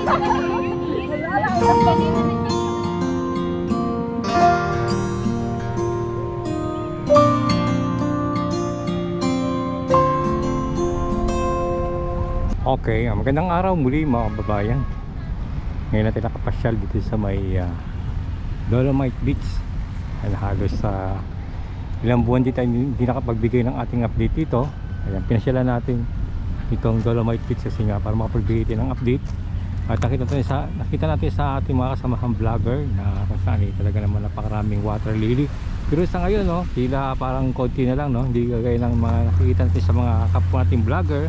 Okay, magandang araw muli mga kababayan. Ngayon natin nakapasyal dito sa may Dolomite Beach. Ay, halos sa ilang buwan dito hindi nakapagbigay ng ating update dito. Ayan, pinasyalan natin itong Dolomite Beach kasi nga para makapagbigay ng update. At nakita natin sa ating mga kasamahang vlogger na kung saan talaga naman napakaraming water lily. Pero sa ngayon, no, tila parang konti na lang, no? Hindi kagaya ng mga nakikita natin sa mga kapwa nating vlogger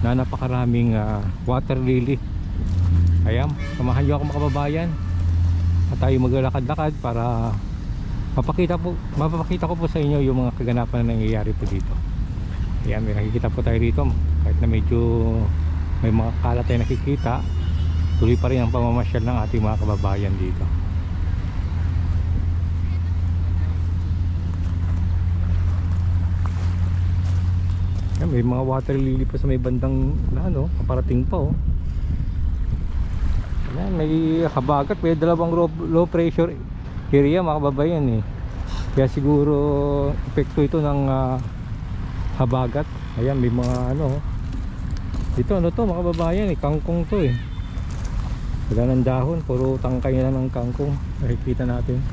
na napakaraming water lily. Ayan, samahan nyo ako mga kababayan at tayo maglalakad-lakad para mapapakita ko po sa inyo yung mga kaganapan na nangyayari po dito. Ayan, may nakikita po tayo dito kahit na medyo may mga kalat tayo nakikita, tuloy pa rin ang pamamasyal ng ating mga kababayan dito. Ayan, may mga water lily pa sa may bandang ano, paparating pa oh. Ayan, may habagat, may dalawang low pressure area mga kababayan eh. Kaya siguro epekto ito ng habagat. Ayan, may mga ano dito, ano to mga kababayan eh, kangkong to eh. Wala ng dahon, puro tangkay na ng kangkong. Nakikita natin.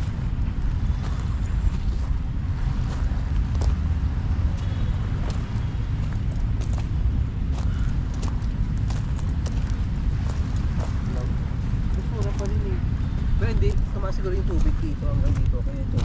Hindi, tumaas siguro yung tubig dito hanggang dito kaya ito.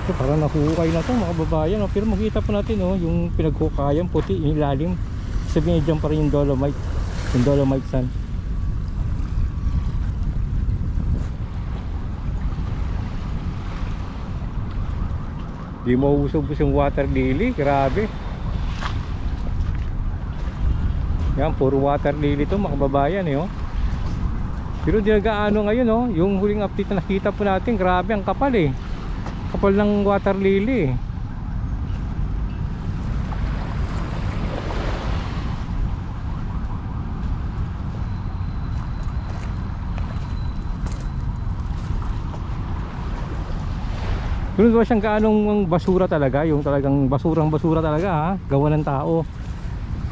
So, parang nahuhukay na ito mga kababayan oh. Pero makita po natin oh, yung pinaghukayan puti, yung ilalim. Sabihin dyan pa rin yung Dolomite, yung Dolomite sand. Di mausog yung water lily, grabe. Yan, puro water lily to mga kababayan eh oh. Pero di nagaano ngayon oh, yung huling update na nakita po natin, grabe ang kapal eh. Kapal ng water lily eh. Pero ba siyang kaanong basura talaga, yung talagang basura talaga ha, gawa ng tao.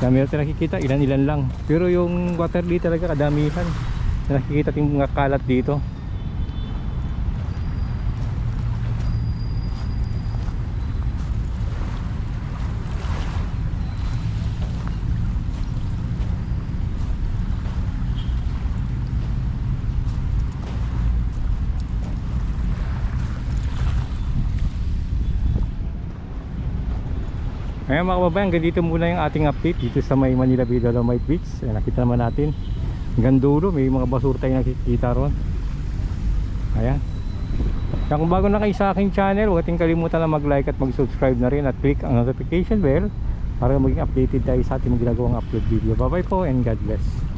Dami natin nakikita, ilan lang. Pero yung water lily talaga kadamihan. Nakikita yung mga kalat dito. Ayan mga kababayan, ganito muna yung ating update dito sa may Manila Bay Dolomite Beach. Ayan, nakita naman natin hanggang dulo, may mga basura tayong nakikita ron. Ayan. Kaya kung bago na kayo sa aking channel, huwag natin kalimutan na mag-like at mag-subscribe na rin at click ang notification bell para maging updated tayo sa ating ginagawang upload video. Bye bye po and God bless.